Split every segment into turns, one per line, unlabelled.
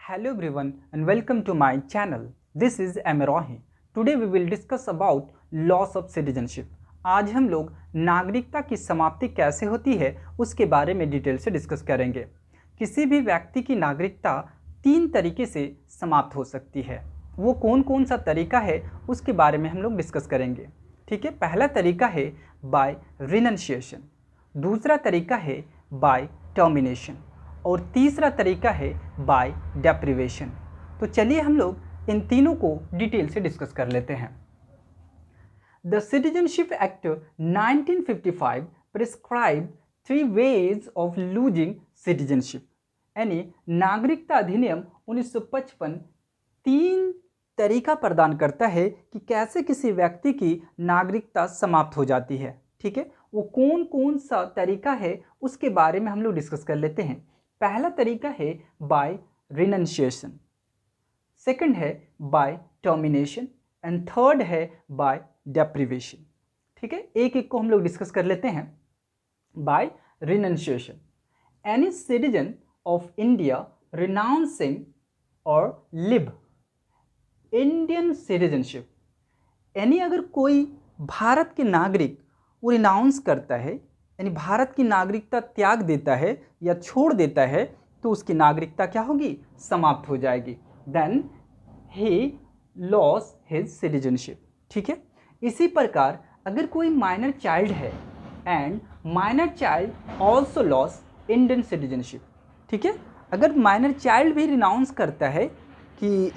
Hello everyone and welcome to my channel. This is Amirohi. Today we will discuss about loss of citizenship. आज हम लोग नागरिकता की समाप्ति कैसे होती है उसके बारे में डिटेल से डिस्कस करेंगे। किसी भी व्यक्ति की नागरिकता तीन तरीके से समाप्त हो सकती है। वो कौन कौन सा तरीका है उसके बारे में हम लोग डिस्कस करेंगे। ठीक है, पहला तरीका है बाय रिनंशिएशन, दूसरा तरीका है बाय टर्मिनेशन और तीसरा तरीका है बाय डेप्रिवेशन। तो चलिए हम लोग इन तीनों को डिटेल से डिस्कस कर लेते हैं। The citizenship act 1955 prescribe 3 ways of losing citizenship, यानी नागरिकता अधिनियम 1955 तीन तरीका प्रदान करता है कि कैसे किसी व्यक्ति की नागरिकता समाप्त हो जाती है। ठीक है, वो कौन कौन सा तरीका है उसके बारे में हम लोग डिस्कस कर लेते हैं। पहला तरीका है बाय रिनंशिएशन, सेकंड है बाय टर्मिनेशन एंड थर्ड है बाय डेप्रिवेशन। ठीक है, एक एक को हम लोग डिस्कस कर लेते हैं। By renunciation, any citizen of India renouncing or leave Indian citizenship, यानी अगर कोई भारत के नागरिक वो रिनाउंस करता है, यानी भारत की नागरिकता त्याग देता है या छोड़ देता है, तो उसकी नागरिकता क्या होगी? समाप्त हो जाएगी। Then he loss his citizenship. ठीक है, इसी प्रकार अगर कोई माइनर चाइल्ड है and minor child also loss Indian citizenship. ठीक है, अगर माइनर चाइल्ड भी रिनाउंस करता है कि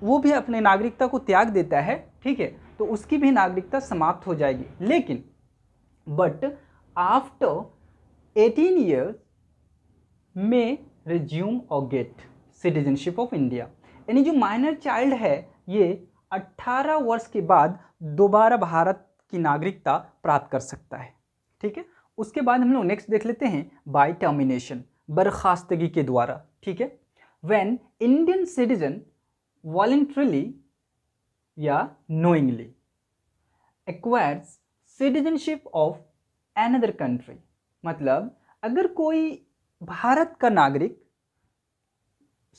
वो भी अपने नागरिकता को त्याग देता है, ठीक है, तो उसकी भी नागरिकता समाप्त हो जाएगी। लेकिन बट आफ्टर 18 years में रिज्यूम और गेट सिटीजनशिप ऑफ इंडिया, यानी जो माइनर चाइल्ड है ये 18 वर्ष के बाद दोबारा भारत की नागरिकता प्राप्त कर सकता है। ठीक है, उसके बाद हम लोग नेक्स्ट देख लेते हैं बाय टर्मिनेशन, बर्खास्तगी के द्वारा। ठीक है, व्हेन इंडियन सिटीजन वॉलंटरली या knowingly acquires citizenship of another country, मतलब अगर कोई भारत का नागरिक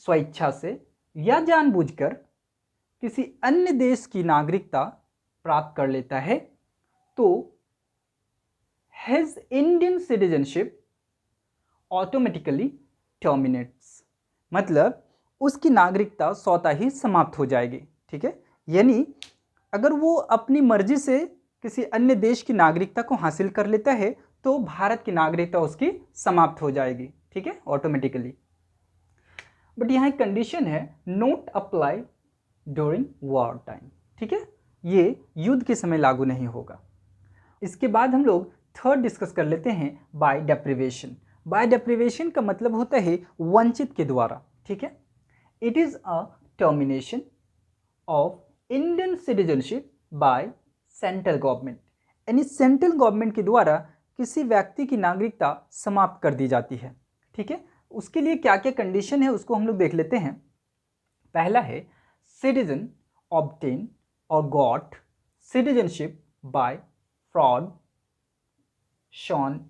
स्वेच्छा से या जानबूझकर किसी अन्य देश की नागरिकता प्राप्त कर लेता है तो his Indian citizenship automatically terminates, मतलब उसकी नागरिकता स्वतः ही समाप्त हो जाएगी। ठीक है, यानी अगर वो अपनी मर्जी से किसी अन्य देश की नागरिकता को हासिल कर लेता है तो भारत की नागरिकता उसकी समाप्त हो जाएगी। ठीक है, ऑटोमेटिकली। बट यहाँ एक कंडीशन है, note apply during war time. ठीक है, ये युद्ध के समय लागू नहीं होगा। इसके बाद हम लोग थर्ड डिस्कस कर लेते हैं बाय डेप्रिवेशन। बाय डेप्रिवेशन का मतलब होता है वंचित के द्वारा। ठीक है, it is a termination of Indian citizenship by central government, यानी सेंट्रल गवर्नमेंट के द्वारा किसी व्यक्ति की नागरिकता समाप्त कर दी जाती है। ठीक है, उसके लिए क्या क्या कंडीशन है उसको हम लोग देख लेते हैं। पहला है सिटीजन ऑब्टेन और got citizenship by fraud shown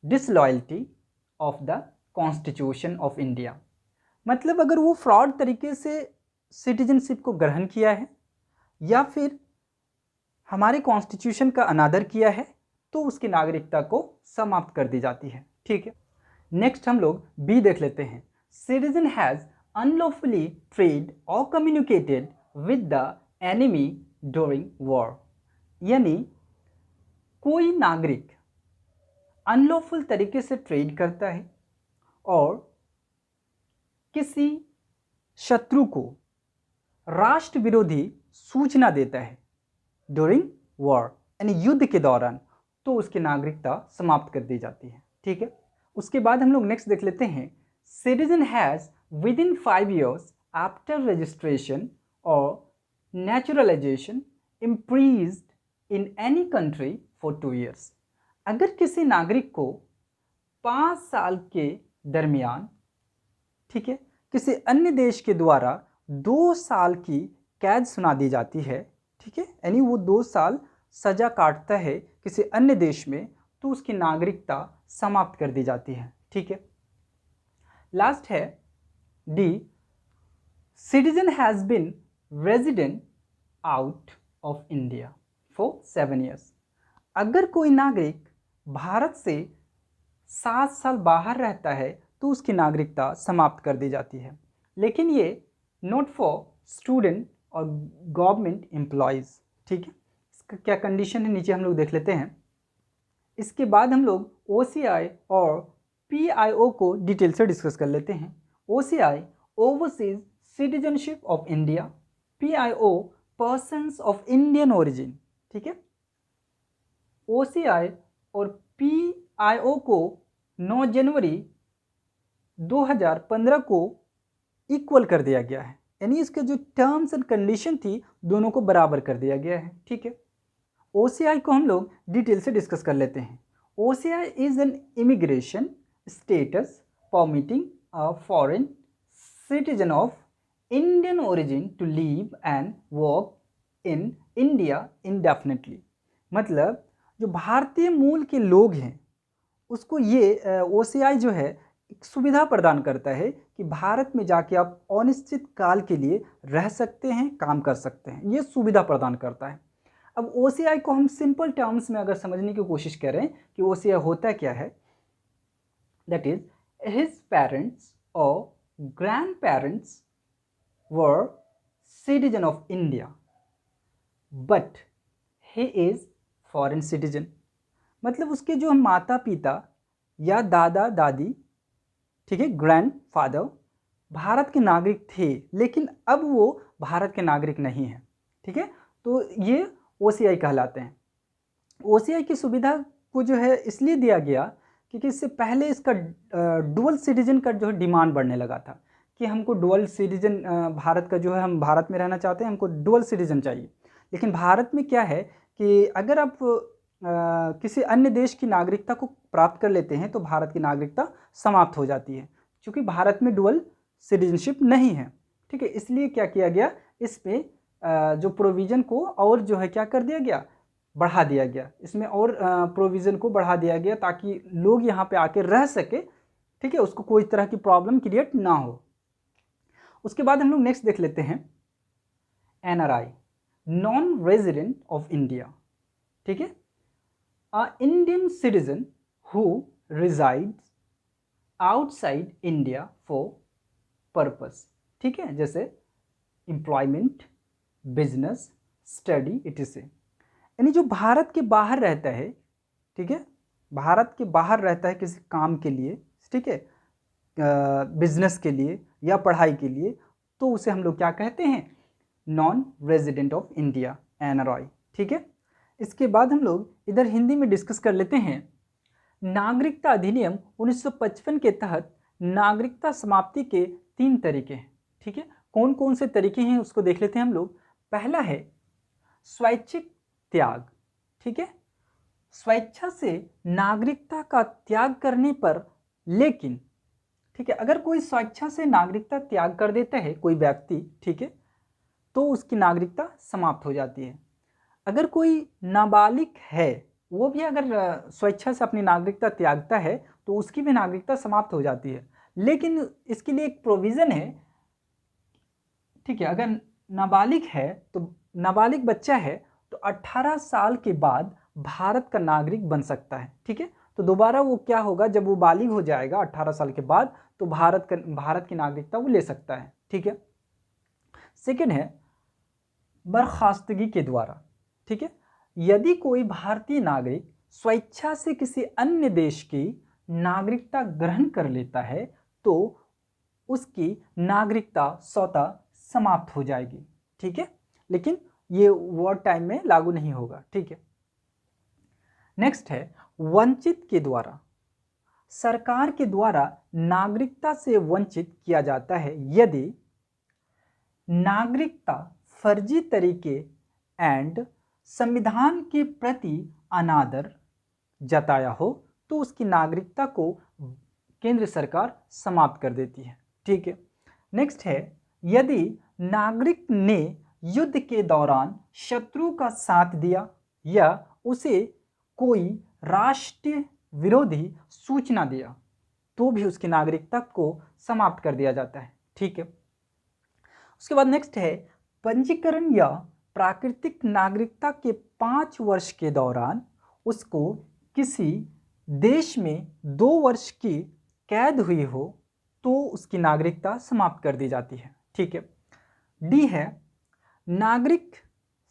disloyalty of the constitution of India, मतलब अगर वो फ्रॉड तरीके से सिटीजनशिप को ग्रहण किया है या फिर हमारे कॉन्स्टिट्यूशन का अनादर किया है तो उसकी नागरिकता को समाप्त कर दी जाती है। ठीक है, नेक्स्ट हम लोग बी देख लेते हैं। सिटीजन हैज अनलॉफुली ट्रेड और communicated with the enemy during war, यानी कोई नागरिक अनलॉफुल तरीके से ट्रेड करता है और किसी शत्रु को राष्ट्र विरोधी सूचना देता है ड्यूरिंग वॉर, यानी युद्ध के दौरान, तो उसकी नागरिकता समाप्त कर दी जाती है। ठीक है, उसके बाद हम लोग नेक्स्ट देख लेते हैं। Citizen has within 5 years after registration or naturalization imprisoned in any country for 2 years, अगर किसी नागरिक को 5 साल के दरमियान, ठीक है, किसी अन्य देश के द्वारा 2 साल की कैद सुना दी जाती है, ठीक है, यानी वो 2 साल सजा काटता है किसी अन्य देश में, तो उसकी नागरिकता समाप्त कर दी जाती है। ठीक है, लास्ट है D citizen has been resident out of India for 7 years। अगर कोई नागरिक भारत से 7 साल बाहर रहता है तो उसकी नागरिकता समाप्त कर दी जाती है। लेकिन ये नॉट फॉर स्टूडेंट और गवर्नमेंट एम्प्लॉयज़। ठीक है, इसका क्या कंडीशन है नीचे हम लोग देख लेते हैं। इसके बाद हम लोग OCI और PIO को डिटेल से डिस्कस कर लेते हैं। OCI overseas citizenship of India, PIO persons of Indian origin. ठीक है, OCI और PIO को 9 जनवरी 2015 को इक्वल कर दिया गया है, यानी इसके जो टर्म्स एंड कंडीशन थी दोनों को बराबर कर दिया गया है। ठीक है, OCI को हम लोग डिटेल से डिस्कस कर लेते हैं। OCI is an immigration status permitting a foreign citizen of Indian origin to live and work in India indefinitely. मतलब जो भारतीय मूल के लोग हैं उसको ये OCI जो है एक सुविधा प्रदान करता है कि भारत में जाके आप अनिश्चित काल के लिए रह सकते हैं, काम कर सकते हैं, ये सुविधा प्रदान करता है। अब OCI को हम सिंपल टर्म्स में अगर समझने की कोशिश करें कि OCI होता क्या है, दैट इज हिज पेरेंट्स और grand parents were citizen of India but he is foreign citizen. मतलब उसके जो माता पिता या दादा दादी, ठीक है, ग्रैंड फादर भारत के नागरिक थे, लेकिन अब वो भारत के नागरिक नहीं हैं। ठीक है, तो ये OCI कहलाते हैं। OCI की सुविधा को जो है इसलिए दिया गया क्योंकि इससे पहले इसका डुअल सिटीजन का जो है डिमांड बढ़ने लगा था कि हमको डुअल सिटीजन भारत का जो है, हम भारत में रहना चाहते हैं, हमको डुअल सिटीजन चाहिए। लेकिन भारत में क्या है कि अगर आप किसी अन्य देश की नागरिकता को प्राप्त कर लेते हैं तो भारत की नागरिकता समाप्त हो जाती है, क्योंकि भारत में डुअल सिटीजनशिप नहीं है। ठीक है, इसलिए क्या किया गया, इस पे जो प्रोविज़न को और जो है क्या कर दिया गया, बढ़ा दिया गया। इसमें और प्रोविज़न को बढ़ा दिया गया ताकि लोग यहाँ पे आके रह सके। ठीक है, उसको कोई तरह की प्रॉब्लम क्रिएट ना हो। उसके बाद हम लोग नेक्स्ट देख लेते हैं NRI, non resident of India. ठीक है, अ Indian citizen who resides outside India for purpose. ठीक है, जैसे एम्प्लॉयमेंट, बिजनेस, स्टडी etc। यानी जो भारत के बाहर रहता है, ठीक है, भारत के बाहर रहता है किसी काम के लिए, ठीक है, बिजनेस के लिए या पढ़ाई के लिए, तो उसे हम लोग क्या कहते हैं, non resident of India, NRI। ठीक है, इसके बाद हम लोग इधर हिंदी में डिस्कस कर लेते हैं। नागरिकता अधिनियम 1955 के तहत नागरिकता समाप्ति के 3 तरीके हैं। ठीक है, कौन कौन से तरीके हैं उसको देख लेते हैं हम लोग। पहला है स्वैच्छिक त्याग। ठीक है, स्वेच्छा से नागरिकता का त्याग करने पर, लेकिन ठीक है, अगर कोई स्वेच्छा से नागरिकता त्याग कर देता है कोई व्यक्ति, ठीक है, तो उसकी नागरिकता समाप्त हो जाती है। अगर कोई नाबालिग है वो भी अगर स्वेच्छा से अपनी नागरिकता त्यागता है तो उसकी भी नागरिकता समाप्त हो जाती है। लेकिन इसके लिए एक प्रोविज़न है। ठीक है, अगर नाबालिग है तो नाबालिग बच्चा है तो 18 साल के बाद भारत का नागरिक बन सकता है। ठीक है, तो दोबारा वो क्या होगा, जब वो बालिग हो जाएगा 18 साल के बाद तो भारत की नागरिकता वो ले सकता है। ठीक है, सेकंड है बर्खास्तगी के द्वारा। ठीक है, यदि कोई भारतीय नागरिक स्वेच्छा से किसी अन्य देश की नागरिकता ग्रहण कर लेता है तो उसकी नागरिकता स्वतः समाप्त हो जाएगी। ठीक है, लेकिन ये वॉर टाइम में लागू नहीं होगा। ठीक है, नेक्स्ट है वंचित के द्वारा। सरकार के द्वारा नागरिकता से वंचित किया जाता है यदि नागरिकता फर्जी तरीके एंड संविधान के प्रति अनादर जताया हो तो उसकी नागरिकता को केंद्र सरकार समाप्त कर देती है। ठीक है, नेक्स्ट है यदि नागरिक ने युद्ध के दौरान शत्रु का साथ दिया या उसे कोई राष्ट्रीय विरोधी सूचना दिया तो भी उसकी नागरिकता को समाप्त कर दिया जाता है। ठीक है, उसके बाद नेक्स्ट है पंजीकरण या प्राकृतिक नागरिकता के 5 वर्ष के दौरान उसको किसी देश में 2 वर्ष की कैद हुई हो तो उसकी नागरिकता समाप्त कर दी जाती है। ठीक है। डी है नागरिक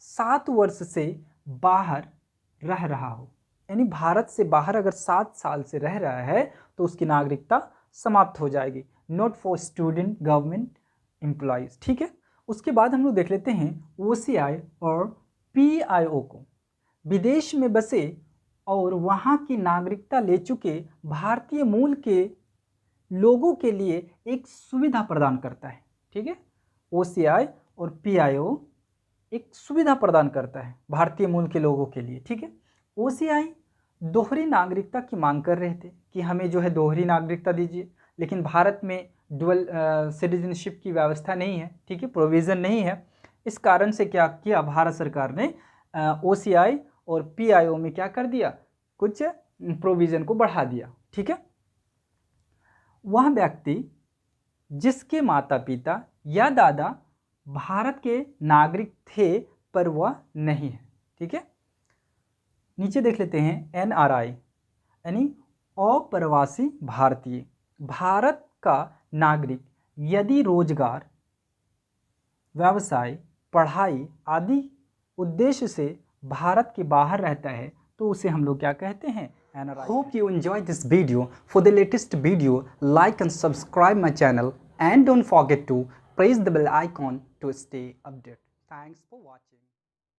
7 वर्ष से बाहर रह रहा हो, यानी भारत से बाहर अगर 7 साल से रह रहा है तो उसकी नागरिकता समाप्त हो जाएगी। Not for student government employees. ठीक है। उसके बाद हम लोग देख लेते हैं OCI और PIO को। विदेश में बसे और वहाँ की नागरिकता ले चुके भारतीय मूल के लोगों के लिए एक सुविधा प्रदान करता है। ठीक है। OCI और PIO एक सुविधा प्रदान करता है भारतीय मूल के लोगों के लिए। ठीक है। OCI दोहरी नागरिकता की मांग कर रहे थे कि हमें जो है दोहरी नागरिकता दीजिए, लेकिन भारत में डुअल सिटीजनशिप की व्यवस्था नहीं है। ठीक है, प्रोविज़न नहीं है। इस कारण से क्या किया भारत सरकार ने OCI और PIO में क्या कर दिया, कुछ प्रोविज़न को बढ़ा दिया। ठीक है। वह व्यक्ति जिसके माता पिता या दादा भारत के नागरिक थे पर वह नहीं है। ठीक है। नीचे देख लेते हैं NRI यानी अप्रवासी भारतीय। भारत का नागरिक यदि रोजगार, व्यवसाय, पढ़ाई आदि उद्देश्य से भारत के बाहर रहता है तो उसे हम लोग क्या कहते हैं, NRI। Hope you enjoyed this video. For the latest video, like and subscribe my channel and don't forget to press the bell icon to stay updated. Thanks for watching.